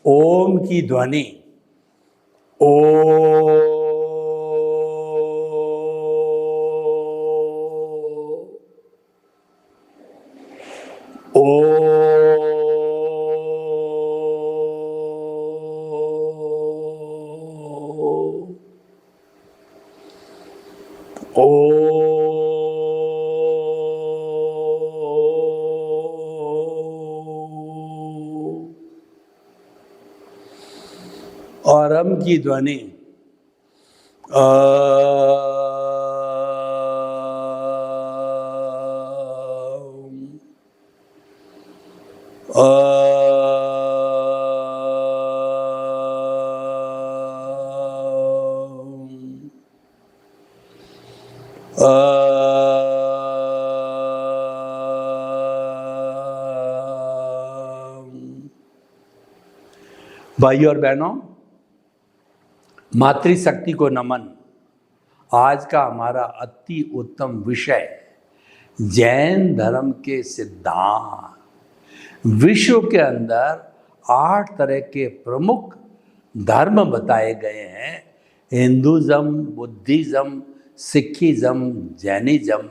ओम की ध्वनि ओ और अम की ध्वनि भाइयों और बहनों, मातृशक्ति को नमन। आज का हमारा अति उत्तम विषय जैन धर्म के सिद्धांत। विश्व के अंदर 8 तरह के प्रमुख धर्म बताए गए हैं: हिंदुज़म, बुद्धिज़्म, सिखिज़्म, जैनिज़्म,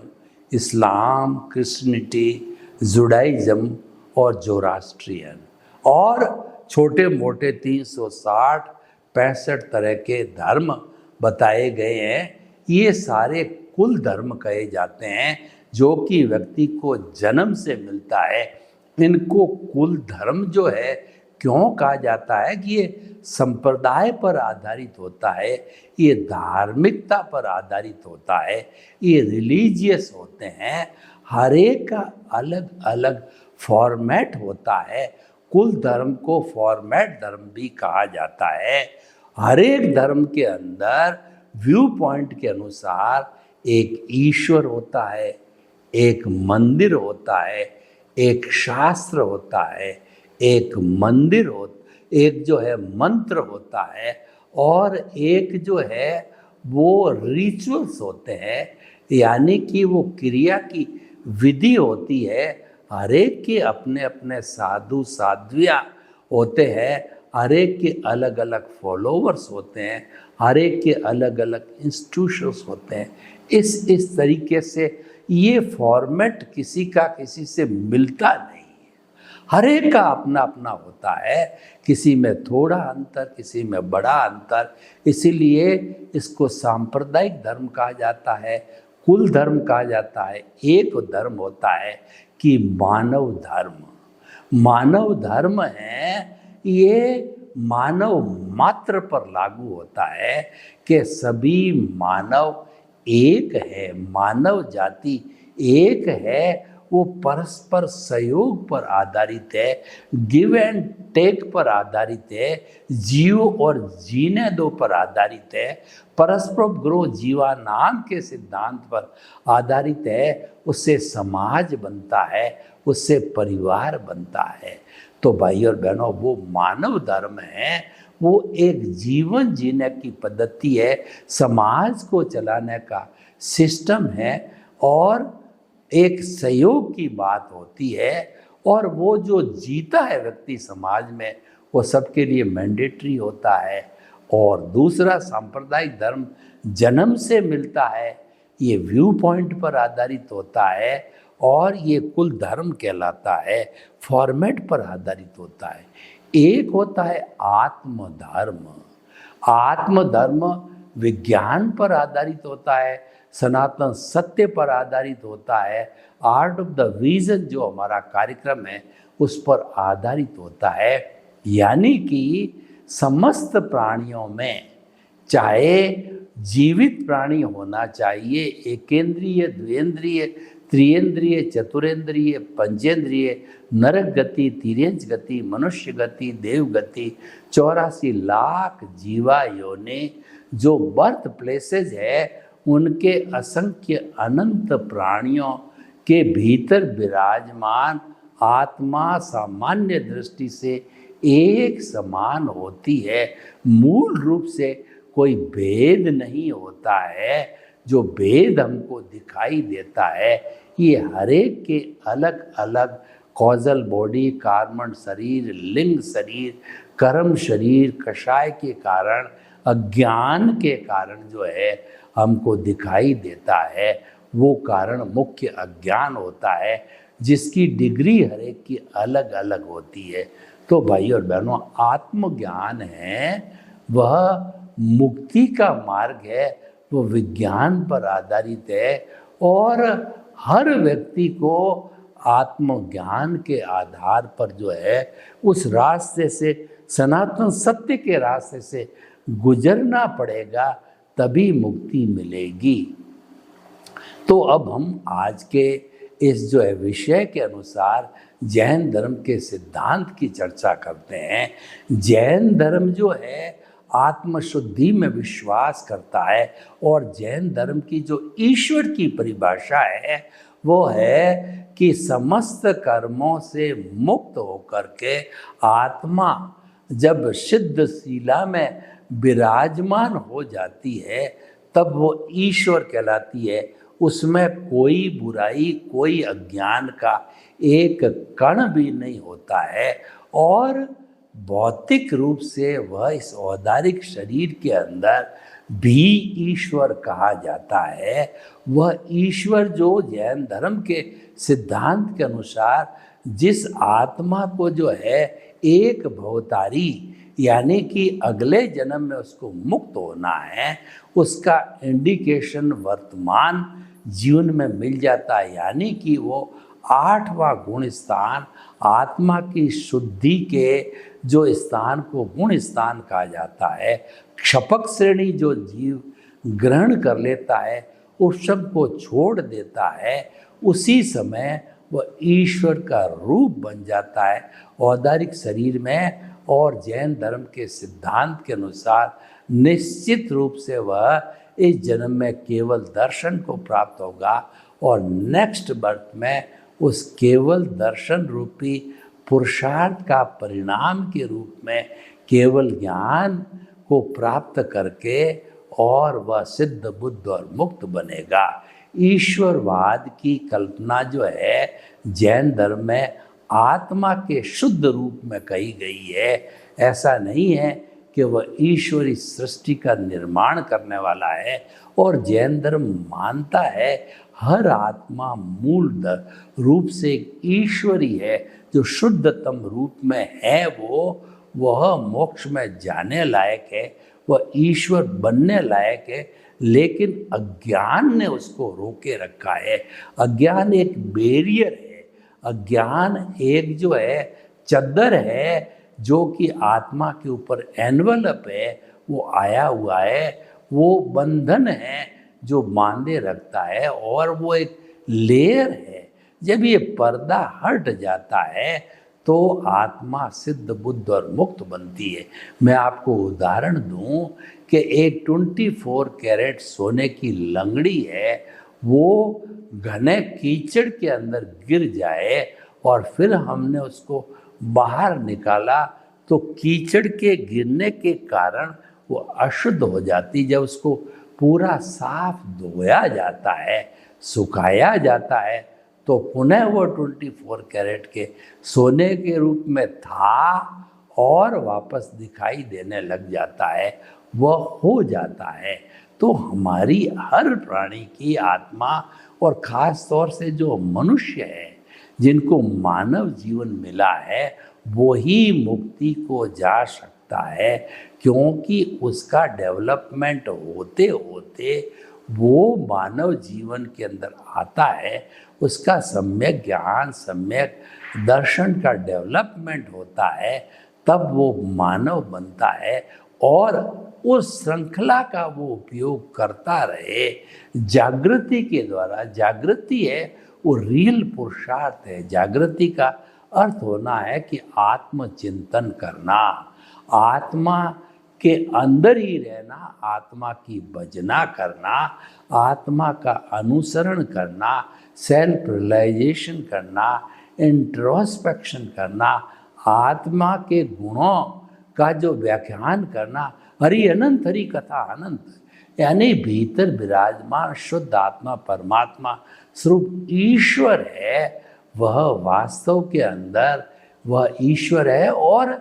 इस्लाम, क्रिश्चियनिटी, जुडाइज़्म और जोरास्ट्रियन। और छोटे मोटे 360-65 तरह के धर्म बताए गए हैं। ये सारे कुल धर्म कहे जाते हैं जो कि व्यक्ति को जन्म से मिलता है। इनको कुल धर्म जो है क्यों कहा जाता है कि ये संप्रदाय पर आधारित होता है, ये धार्मिकता पर आधारित होता है, ये रिलीजियस होते हैं। हर एक का अलग अलग फॉर्मेट होता है। कुल धर्म को फॉर्मेट धर्म भी कहा जाता है। हर एक धर्म के अंदर व्यू पॉइंट के अनुसार एक ईश्वर होता है, एक मंदिर होता है, एक शास्त्र होता है, एक मंदिर एक जो है मंत्र होता है, और एक जो है वो रिचुअल्स होते हैं, यानी कि वो क्रिया की विधि होती है। हर एक के अपने अपने साधु साध्वियाँ होते हैं, हर एक के अलग अलग फॉलोवर्स होते हैं, हर एक के अलग अलग इंस्टीट्यूशंस होते हैं। इस तरीके से ये फॉर्मेट किसी का किसी से मिलता नहीं है। हर एक का अपना अपना होता है, किसी में थोड़ा अंतर, किसी में बड़ा अंतर। इसीलिए इसको सांप्रदायिक धर्म कहा जाता है, कुल धर्म कहा जाता है। एक धर्म होता है कि मानव धर्म। मानव धर्म है, ये मानव मात्र पर लागू होता है कि सभी मानव एक है, मानव जाति एक है। वो परस्पर सहयोग पर आधारित है, गिव एंड टेक पर आधारित है, जियो और जीने दो पर आधारित है, परस्पर जीवानाम के सिद्धांत पर आधारित है। उससे समाज बनता है, उससे परिवार बनता है। तो भाई और बहनों, वो मानव धर्म है, वो एक जीवन जीने की पद्धति है, समाज को चलाने का सिस्टम है, और एक सहयोग की बात होती है। और वो जो जीता है व्यक्ति समाज में, वो सबके लिए मैंडेटरी होता है। और दूसरा सांप्रदायिक धर्म जन्म से मिलता है, ये व्यू पॉइंट पर आधारित होता है, और ये कुल धर्म कहलाता है, फॉर्मेट पर आधारित होता है। एक होता है आत्मधर्म। आत्मधर्म विज्ञान पर आधारित होता है, सनातन सत्य पर आधारित होता है। आर्ट ऑफ द विजन जो हमारा कार्यक्रम है उस पर आधारित होता है। यानी कि समस्त प्राणियों में, चाहे जीवित प्राणी होना चाहिए, एकेंद्रिय, द्विेंद्रिय, त्रिएंद्रिय, चतुरेंद्रिय, पंचेंद्रिय, नरक गति, तिर्यंच गति, मनुष्य गति, देव गति, 84 लाख जीवा योनि जो बर्थ प्लेसेज है, उनके असंख्य अनंत प्राणियों के भीतर विराजमान आत्मा सामान्य दृष्टि से एक समान होती है। मूल रूप से कोई भेद नहीं होता है। जो भेद हमको दिखाई देता है, ये हर एक के अलग अलग कॉजल बॉडी, कार्मण शरीर, लिंग शरीर, कर्म शरीर, कषाय के कारण, अज्ञान के कारण जो है हमको दिखाई देता है, वो कारण मुख्य अज्ञान होता है, जिसकी डिग्री हर एक की अलग अलग होती है। तो भाई और बहनों, आत्मज्ञान है वह मुक्ति का मार्ग है, वो विज्ञान पर आधारित है और हर व्यक्ति को आत्मज्ञान के आधार पर जो है उस रास्ते से, सनातन सत्य के रास्ते से गुजरना पड़ेगा, तभी मुक्ति मिलेगी। तो अब हम आज के इस जो है विषय के अनुसार जैन धर्म के सिद्धांत की चर्चा करते हैं। जैन धर्म जो है आत्मशुद्धि में विश्वास करता है और जैन धर्म की जो ईश्वर की परिभाषा है वो है कि समस्त कर्मों से मुक्त होकर के आत्मा जब सिद्ध शिला में विराजमान हो जाती है तब वो ईश्वर कहलाती है। उसमें कोई बुराई, कोई अज्ञान का एक कण भी नहीं होता है और भौतिक रूप से वह इस औदारिक शरीर के अंदर भी ईश्वर कहा जाता है। वह ईश्वर जो जैन धर्म के सिद्धांत के अनुसार जिस आत्मा को जो है एक भवतारी यानी कि अगले जन्म में उसको मुक्त होना है, उसका इंडिकेशन वर्तमान जीवन में मिल जाता है, यानी कि वो 8वां गुण स्थान, आत्मा की शुद्धि के जो स्थान को गुण स्थान कहा जाता है। क्षपक श्रेणी जो जीव ग्रहण कर लेता है, उस सब को छोड़ देता है, उसी समय वह ईश्वर का रूप बन जाता है औदारिक शरीर में। और जैन धर्म के सिद्धांत के अनुसार निश्चित रूप से वह इस जन्म में केवल दर्शन को प्राप्त होगा और नेक्स्ट बर्थ में उस केवल दर्शन रूपी पुरुषार्थ का परिणाम के रूप में केवल ज्ञान को प्राप्त करके और वह सिद्ध बुद्ध और मुक्त बनेगा। ईश्वरवाद की कल्पना जो है जैन धर्म में आत्मा के शुद्ध रूप में कही गई है। ऐसा नहीं है कि वह ईश्वरी सृष्टि का निर्माण करने वाला है। और जैन धर्म मानता है हर आत्मा मूल रूप से ईश्वरी है, जो शुद्धतम रूप में है वह मोक्ष में जाने लायक है, वह ईश्वर बनने लायक है, लेकिन अज्ञान ने उसको रोके रखा है। अज्ञान एक बैरियर है, अज्ञान एक जो है चद्दर है जो कि आत्मा के ऊपर एनवलप है, वो आया हुआ है, वो बंधन है जो बांधे रखता है और वो एक लेयर है। जब ये पर्दा हट जाता है तो आत्मा सिद्ध बुद्ध और मुक्त बनती है। मैं आपको उदाहरण दूं कि एक 24 कैरेट सोने की लंगड़ी है, वो घने कीचड़ के अंदर गिर जाए और फिर हमने उसको बाहर निकाला तो कीचड़ के गिरने के कारण वो अशुद्ध हो जाती। जब उसको पूरा साफ धोया जाता है, सुखाया जाता है, तो पुनः वो 24 कैरेट के सोने के रूप में था और वापस दिखाई देने लग जाता है, वह हो जाता है। तो हमारी हर प्राणी की आत्मा और ख़ास तौर से जो मनुष्य है जिनको मानव जीवन मिला है वो ही मुक्ति को जा सकता है, क्योंकि उसका डेवलपमेंट होते होते वो मानव जीवन के अंदर आता है, उसका सम्यक ज्ञान, सम्यक दर्शन का डेवलपमेंट होता है, तब वो मानव बनता है और उस श्रृंखला का वो उपयोग करता रहे जागृति के द्वारा। जागृति है वो रियल पुरुषार्थ है। जागृति का अर्थ होना है कि आत्मचिंतन करना, आत्मा के अंदर ही रहना, आत्मा की भजना करना, आत्मा का अनुसरण करना, सेल्फ रियलाइजेशन करना, इंट्रोस्पेक्शन करना, आत्मा के गुणों का जो व्याख्यान करना। हरि अनंत, हरि कथा अनंत, यानी भीतर विराजमान शुद्ध आत्मा परमात्मा स्वरूप ईश्वर है, वह वास्तव के अंदर वह ईश्वर है और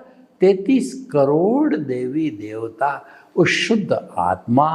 33 करोड़ देवी देवता उस शुद्ध आत्मा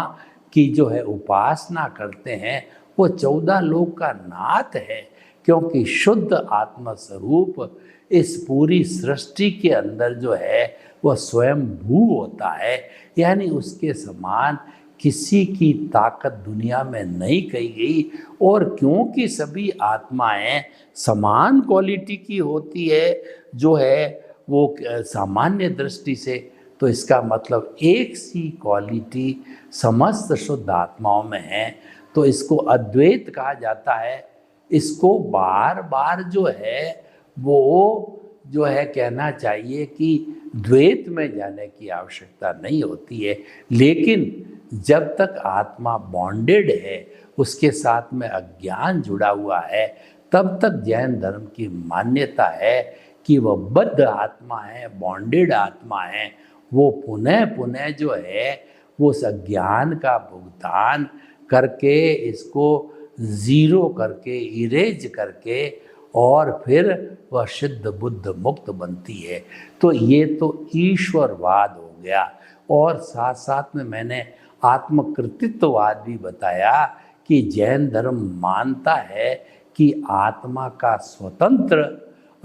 की जो है उपासना करते हैं। वो 14 लोक का नाथ है, क्योंकि शुद्ध आत्मा स्वरूप इस पूरी सृष्टि के अंदर जो है वह स्वयं भू होता है, यानी उसके समान किसी की ताकत दुनिया में नहीं कही गई। और क्योंकि सभी आत्माएं समान क्वालिटी की होती है जो है वो सामान्य दृष्टि से, तो इसका मतलब एक सी क्वालिटी समस्त शुद्ध आत्माओं में है, तो इसको अद्वैत कहा जाता है। इसको बार बार जो है वो जो है कहना चाहिए कि द्वैत में जाने की आवश्यकता नहीं होती है, लेकिन जब तक आत्मा बॉन्डेड है, उसके साथ में अज्ञान जुड़ा हुआ है, तब तक जैन धर्म की मान्यता है कि वह बद्ध आत्मा है, बॉन्डेड आत्मा है। वो पुनः पुनः जो है वो उस अज्ञान का भुगतान करके, इसको ज़ीरो करके, इरेज करके, और फिर वह सिद्ध बुद्ध मुक्त बनती है। तो ये तो ईश्वरवाद हो गया। और साथ साथ में मैंने आत्मकृतित्ववाद भी बताया कि जैन धर्म मानता है कि आत्मा का स्वतंत्र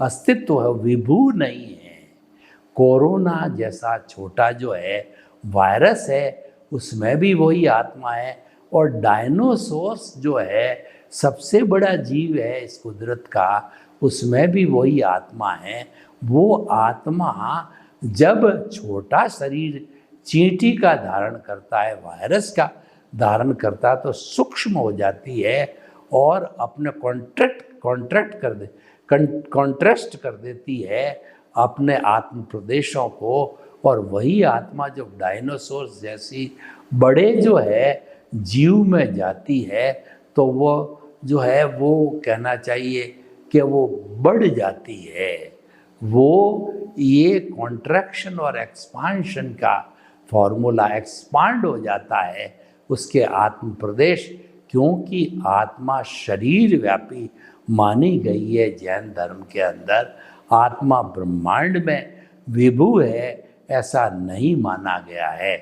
अस्तित्व है, विभू नहीं है। कोरोना जैसा छोटा जो है वायरस है, उसमें भी वही आत्मा है। और डायनासोर्स जो है सबसे बड़ा जीव है इस कुदरत का, उसमें भी वही आत्मा है। वो आत्मा जब छोटा शरीर चींटी का धारण करता है, वायरस का धारण करता है, तो सूक्ष्म हो जाती है और अपने कॉन्ट्रास्ट कर देती है अपने आत्म प्रदेशों को। और वही आत्मा जब डायनासोर्स जैसी बड़े जो है जीव में जाती है, तो वो जो है वो कहना चाहिए कि वो बढ़ जाती है। वो ये कॉन्ट्रैक्शन और एक्सपांशन का फॉर्मूला, एक्सपांड हो जाता है उसके आत्म प्रदेश, क्योंकि आत्मा शरीर व्यापी मानी गई है जैन धर्म के अंदर। आत्मा ब्रह्मांड में विभू है ऐसा नहीं माना गया है।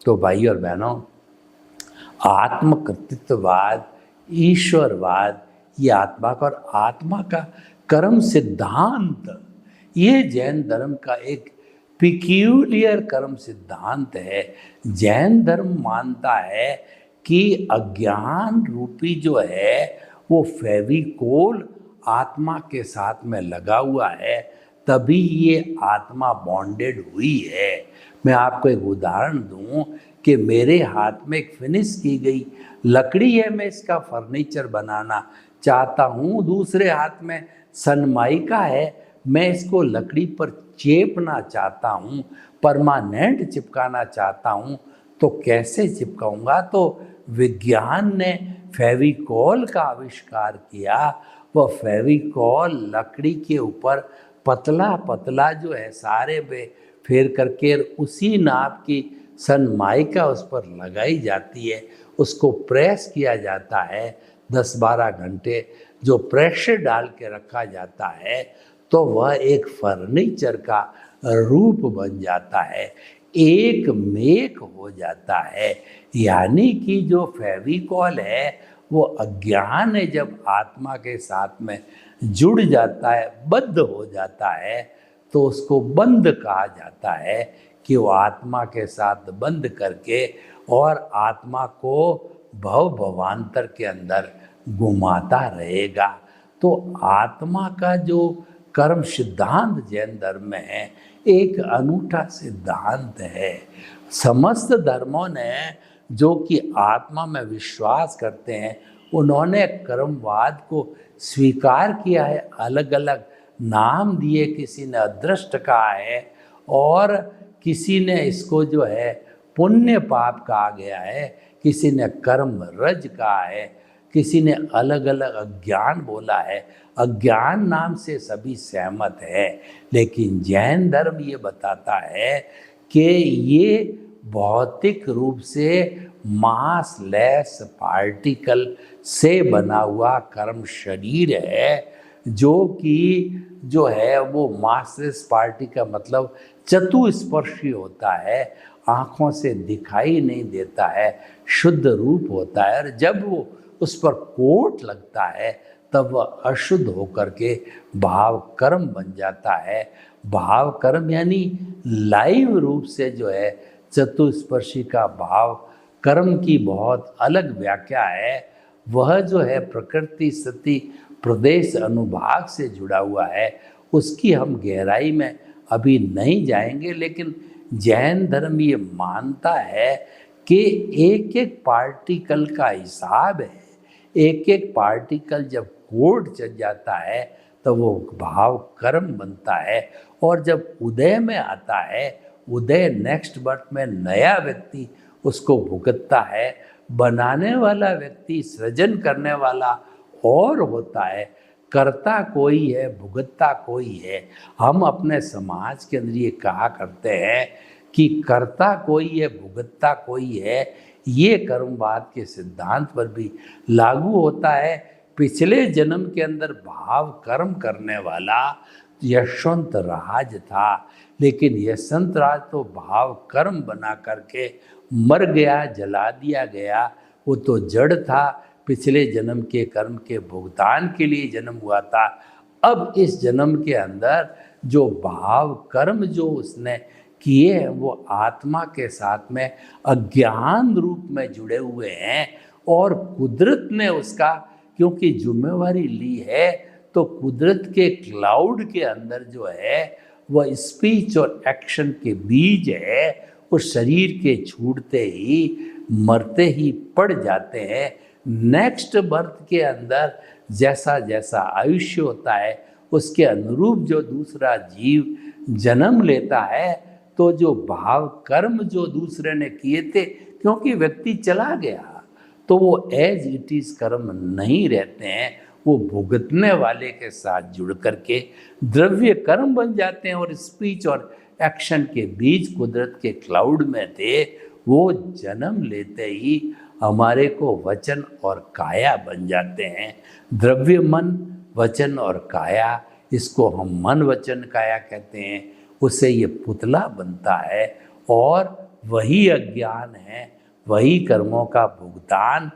तो भाई और बहनों, आत्मकृतित्ववाद, ईश्वरवाद, ये आत्मा का और आत्मा का कर्म सिद्धांत, ये जैन धर्म का एक पिक्यूलियर कर्म सिद्धांत है। जैन धर्म मानता है कि अज्ञान रूपी जो है वो फेविकोल आत्मा के साथ में लगा हुआ है, तभी ये आत्मा बॉन्डेड हुई है। मैं आपको एक उदाहरण दूं कि मेरे हाथ में एक फिनिश की गई लकड़ी है, मैं इसका फर्नीचर बनाना चाहता हूँ। दूसरे हाथ में सनमाइका है, मैं इसको लकड़ी पर चेपना चाहता हूँ, परमानेंट चिपकाना चाहता हूँ। तो कैसे चिपकाऊंगा? तो विज्ञान ने फेविकॉल का आविष्कार किया। वह फेविकॉल लकड़ी के ऊपर पतला पतला जो है सारे पे फेर करके उसी नाप की सनमाइका उस पर लगाई जाती है, उसको प्रेस किया जाता है 10-12 घंटे, जो प्रेशर डाल के रखा जाता है, तो वह एक फर्नीचर का रूप बन जाता है, एक मेक हो जाता है। यानी कि जो फेविकॉल है वो अज्ञान है, जब आत्मा के साथ में जुड़ जाता है, बद्ध हो जाता है, तो उसको बंद कहा जाता है कि वो आत्मा के साथ बंद करके और आत्मा को भव भवांतर के अंदर घुमाता रहेगा। तो आत्मा का जो कर्म सिद्धांत जैन धर्म में है, एक अनूठा सिद्धांत है। समस्त धर्मों ने जो कि आत्मा में विश्वास करते हैं, उन्होंने कर्मवाद को स्वीकार किया है, अलग अलग नाम दिए। किसी ने अदृष्ट कहा है और किसी ने इसको जो है पुण्य पाप कहा गया है, किसी ने कर्म रज कहा है, किसी ने अलग अलग अज्ञान बोला है। अज्ञान नाम से सभी सहमत है, लेकिन जैन धर्म ये बताता है कि ये भौतिक रूप से मासलेस पार्टिकल से बना हुआ कर्म शरीर है, जो कि जो है वो मार्क्सिस्ट पार्टी का मतलब चतुस्पर्शी होता है, आँखों से दिखाई नहीं देता है, शुद्ध रूप होता है, और जब वो उस पर कोट लगता है तब वह अशुद्ध होकर के भाव कर्म बन जाता है। भाव कर्म यानी लाइव रूप से जो है चतुस्पर्शी का भाव कर्म की बहुत अलग व्याख्या है। वह जो है प्रकृति सति प्रदेश अनुभाग से जुड़ा हुआ है, उसकी हम गहराई में अभी नहीं जाएंगे, लेकिन जैन धर्म ये मानता है कि एक एक पार्टिकल का हिसाब है। एक एक पार्टिकल जब कोड चल जाता है तो वो भाव कर्म बनता है, और जब उदय में आता है, उदय नेक्स्ट बर्थ में नया व्यक्ति उसको भुगतता है। बनाने वाला व्यक्ति, सृजन करने वाला और होता है, कर्ता कोई है, भुगतता कोई है। हम अपने समाज के अंदर ये कहा करते हैं कि कर्ता कोई है, भुगतता कोई है। ये कर्मवाद के सिद्धांत पर भी लागू होता है। पिछले जन्म के अंदर भाव कर्म करने वाला यशवंत राज था, लेकिन यशवंत राज तो भाव कर्म बना करके मर गया, जला दिया गया। वो तो जड़ था, पिछले जन्म के कर्म के भुगतान के लिए जन्म हुआ था। अब इस जन्म के अंदर जो भाव कर्म जो उसने किए हैं वो आत्मा के साथ में अज्ञान रूप में जुड़े हुए हैं, और कुदरत ने उसका क्योंकि जिम्मेवारी ली है, तो कुदरत के क्लाउड के अंदर जो है वह स्पीच और एक्शन के बीज है। उस शरीर के छूटते ही मरते ही पड़ जाते हैं। नेक्स्ट बर्थ के अंदर जैसा जैसा आयुष्य होता है उसके अनुरूप जो दूसरा जीव जन्म लेता है, तो जो भाव कर्म जो दूसरे ने किए थे, क्योंकि व्यक्ति चला गया तो वो एज इट इज कर्म नहीं रहते हैं, वो भुगतने वाले के साथ जुड़ करके द्रव्य कर्म बन जाते हैं। और स्पीच और एक्शन के बीच कुदरत के क्लाउड में थे, वो जन्म लेते ही हमारे को वचन और काया बन जाते हैं। द्रव्य मन, वचन और काया, इसको हम मन वचन काया कहते हैं। उससे ये पुतला बनता है, और वही अज्ञान है, वही कर्मों का भुगतान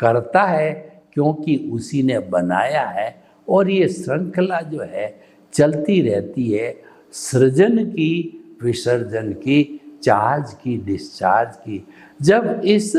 करता है, क्योंकि उसी ने बनाया है। और ये श्रृंखला जो है चलती रहती है, सृजन की, विसर्जन की, चार्ज की, डिस्चार्ज की। जब इस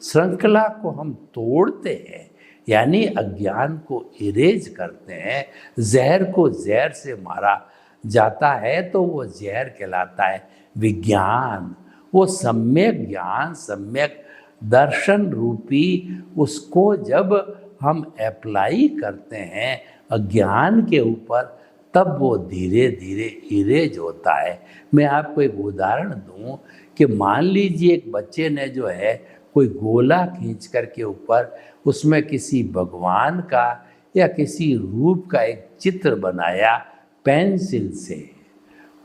श्रृंखला को हम तोड़ते हैं, यानी अज्ञान को इरेज करते हैं, जहर को जहर से मारा जाता है, तो वो जहर कहलाता है विज्ञान। वो सम्यक ज्ञान, सम्यक दर्शन रूपी, उसको जब हम अप्लाई करते हैं अज्ञान के ऊपर, तब वो धीरे धीरे इरेज होता है। मैं आपको एक उदाहरण दूं कि मान लीजिए एक बच्चे ने जो है कोई गोला खींच कर के ऊपर उसमें किसी भगवान का या किसी रूप का एक चित्र बनाया पेंसिल से,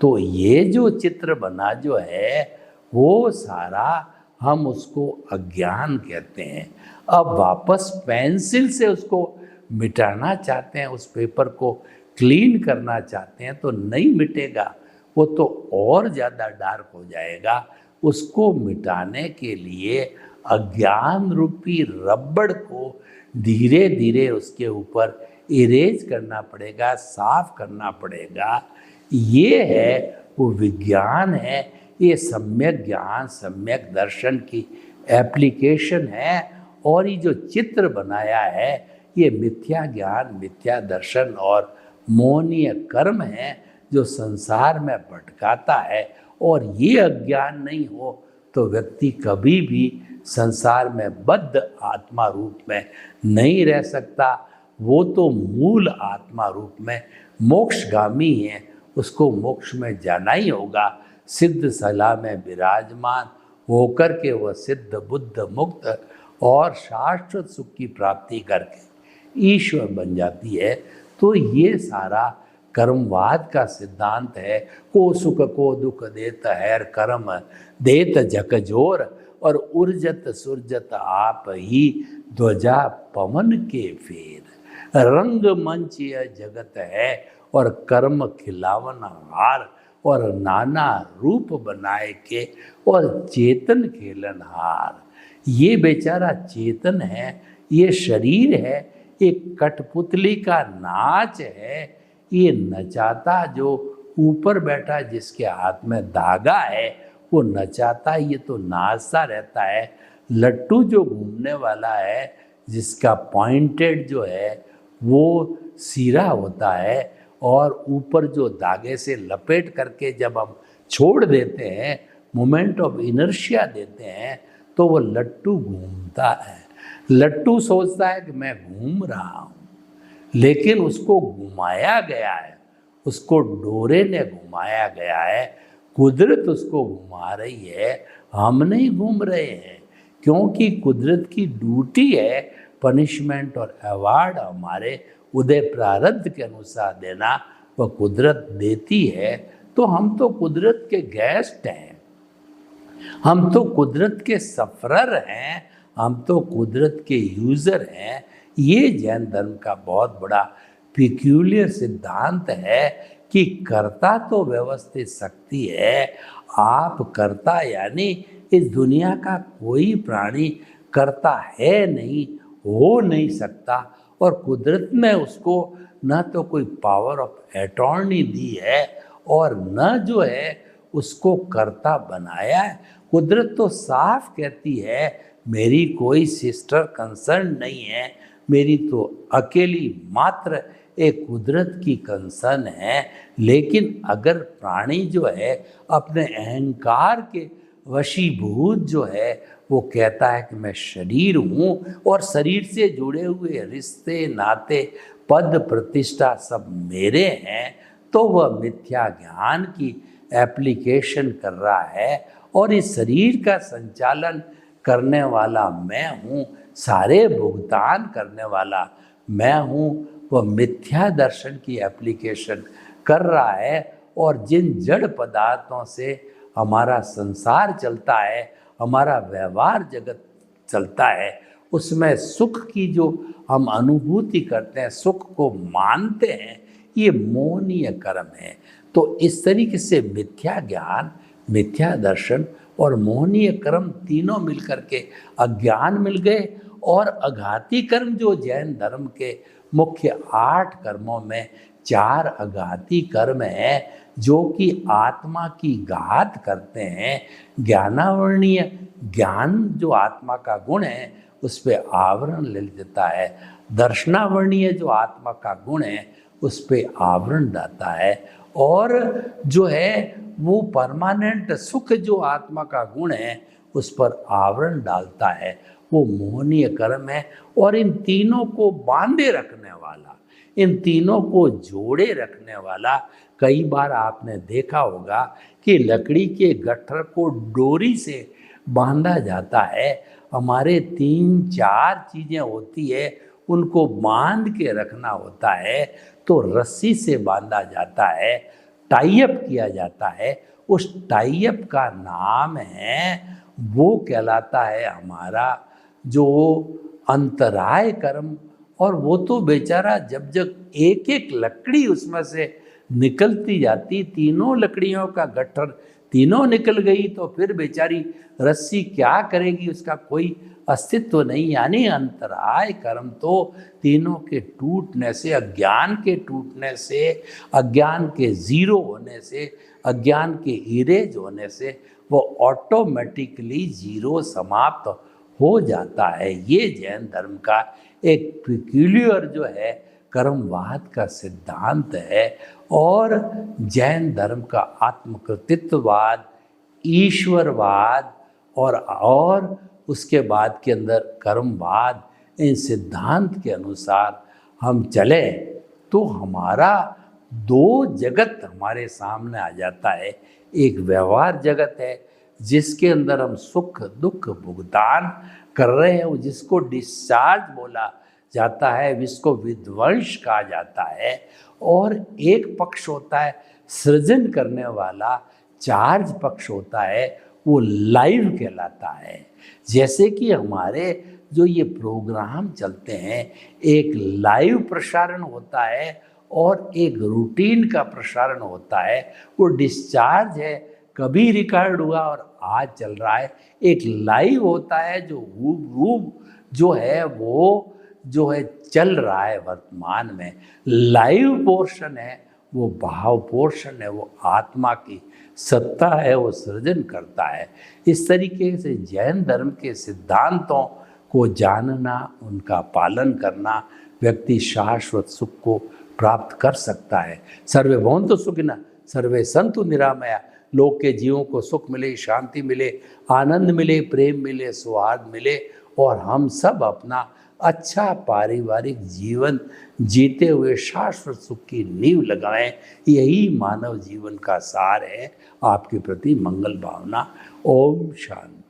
तो ये जो चित्र बना जो है वो सारा हम उसको अज्ञान कहते हैं। अब वापस पेंसिल से उसको मिटाना चाहते हैं, उस पेपर को क्लीन करना चाहते हैं, तो नहीं मिटेगा, वो तो और ज़्यादा डार्क हो जाएगा। उसको मिटाने के लिए अज्ञान रूपी रबड़ को धीरे धीरे उसके ऊपर इरेज करना पड़ेगा, साफ करना पड़ेगा। ये है वो विज्ञान है, ये सम्यक ज्ञान, सम्यक दर्शन की एप्लीकेशन है। और ये जो चित्र बनाया है ये मिथ्या ज्ञान, मिथ्या दर्शन और मोहनीय कर्म है जो संसार में भटकाता है। और ये अज्ञान नहीं हो तो व्यक्ति कभी भी संसार में बद्ध आत्मा रूप में नहीं रह सकता। वो तो मूल आत्मा रूप में मोक्षगामी है, उसको मोक्ष में जाना ही होगा। सिद्ध सला में विराजमान होकर के वह सिद्ध बुद्ध मुक्त और शाश्वत सुख की प्राप्ति करके ईश्वर बन जाती है। तो ये सारा कर्मवाद का सिद्धांत है। को सुख को दुख देत है कर्म देत झकझोर, और उर्जत सुरजत आप ही ध्वजा पवन के फेर। रंगमंच यह जगत है और कर्म खिलावन हार, और नाना रूप बनाए के और चेतन खेलन हार। ये बेचारा चेतन है, ये शरीर है, एक कठपुतली का नाच है। ये नचाता जो ऊपर बैठा जिसके हाथ में धागा है वो नचाता, ये तो नाचता रहता है। लट्टू जो घूमने वाला है, जिसका पॉइंटेड जो है वो सिरा होता है, और ऊपर जो धागे से लपेट करके जब हम छोड़ देते हैं, मोमेंट ऑफ इनर्शिया देते हैं, तो वो लट्टू घूमता है। लट्टू सोचता है कि मैं घूम रहा हूँ, लेकिन उसको घुमाया गया है, उसको डोरे ने घुमाया गया है, कुदरत उसको घुमा रही है, हम नहीं घूम रहे हैं। क्योंकि कुदरत की ड्यूटी है पनिशमेंट और अवार्ड हमारे उदय प्रारब्ध के अनुसार देना, वह कुदरत देती है। तो हम तो कुदरत के गेस्ट हैं, हम तो कुदरत के सफरर हैं, हम तो कुदरत के यूज़र हैं। ये जैन धर्म का बहुत बड़ा पिक्यूलियर सिद्धांत है कि कर्ता तो व्यवस्थित शक्ति है, आप कर्ता, यानी इस दुनिया का कोई प्राणी कर्ता है नहीं, हो नहीं सकता। और कुदरत ने उसको न तो कोई पावर ऑफ अटॉर्नी दी है और न जो है उसको कर्ता बनाया है। कुदरत तो साफ कहती है मेरी कोई सिस्टर कंसर्न नहीं है, मेरी तो अकेली मात्र एक कुदरत की कंसर्न है। लेकिन अगर प्राणी जो है अपने अहंकार के वशीभूत जो है वो कहता है कि मैं शरीर हूँ और शरीर से जुड़े हुए रिश्ते नाते पद प्रतिष्ठा सब मेरे हैं, तो वह मिथ्या ज्ञान की एप्लीकेशन कर रहा है। और इस शरीर का संचालन करने वाला मैं हूँ, सारे भुगतान करने वाला मैं हूँ, वह मिथ्या दर्शन की एप्लीकेशन कर रहा है। और जिन जड़ पदार्थों से हमारा संसार चलता है, हमारा व्यवहार जगत चलता है, उसमें सुख की जो हम अनुभूति करते हैं, सुख को मानते हैं, ये मोहनीय कर्म है। तो इस तरीके से मिथ्या ज्ञान, मिथ्या दर्शन और मोहनीय कर्म तीनों मिलकर के अज्ञान मिल गए। और अघाती कर्म जो जैन धर्म के मुख्य 8 कर्मों में 4 अघाती कर्म हैं जो कि आत्मा की घात करते हैं। ज्ञानावरणीय ज्ञान जो आत्मा का गुण है उस पर आवरण ले देता है, दर्शनावरणीय जो आत्मा का गुण है उस पर आवरण डालता है, और जो है वो परमानेंट सुख जो आत्मा का गुण है उस पर आवरण डालता है, वो मोहनीय कर्म है। और इन तीनों को बांधे रखने वाला, इन तीनों को जोड़े रखने वाला, कई बार आपने देखा होगा कि लकड़ी के गट्ठर को डोरी से बांधा जाता है। हमारे 3-4 चीज़ें होती है, उनको बांध के रखना होता है, तो रस्सी से बांधा जाता है, टाइअप किया जाता है। उस टाइअप का नाम है, वो कहलाता है हमारा जो अंतराय कर्म। और वो तो बेचारा जब जब एक एक लकड़ी उसमें से निकलती जाती, तीनों लकड़ियों का गट्ठर तीनों निकल गई, तो फिर बेचारी रस्सी क्या करेगी, उसका कोई अस्तित्व नहीं। यानी अंतराय कर्म तो तीनों के टूटने से, अज्ञान के टूटने से, अज्ञान के जीरो होने से, अज्ञान के इरेज होने से वो ऑटोमेटिकली जीरो समाप्त हो जाता है। ये जैन धर्म का एक पिक्यूलियर जो है कर्मवाद का सिद्धांत है। और जैन धर्म का आत्मकृतित्ववाद, ईश्वरवाद और उसके बाद के अंदर कर्मवाद, इन सिद्धांत के अनुसार हम चले तो हमारा 2 जगत हमारे सामने आ जाता है। एक व्यवहार जगत है जिसके अंदर हम सुख दुख भुगतान कर रहे हैं, जिसको डिस्चार्ज बोला जाता है, जिसको विध्वंस कहा जाता है। और एक पक्ष होता है सृजन करने वाला, चार्ज पक्ष होता है, वो लाइव कहलाता है। जैसे कि हमारे जो ये प्रोग्राम चलते हैं, एक लाइव प्रसारण होता है और एक रूटीन का प्रसारण होता है। वो डिस्चार्ज है, कभी रिकॉर्ड हुआ और आज चल रहा है। एक लाइव होता है जो हूबहू जो है वो जो है चल रहा है वर्तमान में। लाइव पोर्शन है वो भाव पोर्शन है, वो आत्मा की सत्ता है, वो सृजन करता है। इस तरीके से जैन धर्म के सिद्धांतों को जानना, उनका पालन करना, व्यक्ति शाश्वत सुख को प्राप्त कर सकता है। सर्वे भवन्तु सुखिनः, सर्वे सन्तु निरामया। लोक के जीवों को सुख मिले, शांति मिले, आनंद मिले, प्रेम मिले, सौहार्द मिले और हम सब अपना अच्छा पारिवारिक जीवन जीते हुए शाश्वत सुख की नींव लगाएं। यही मानव जीवन का सार है। आपके प्रति मंगल भावना। ओम शांति।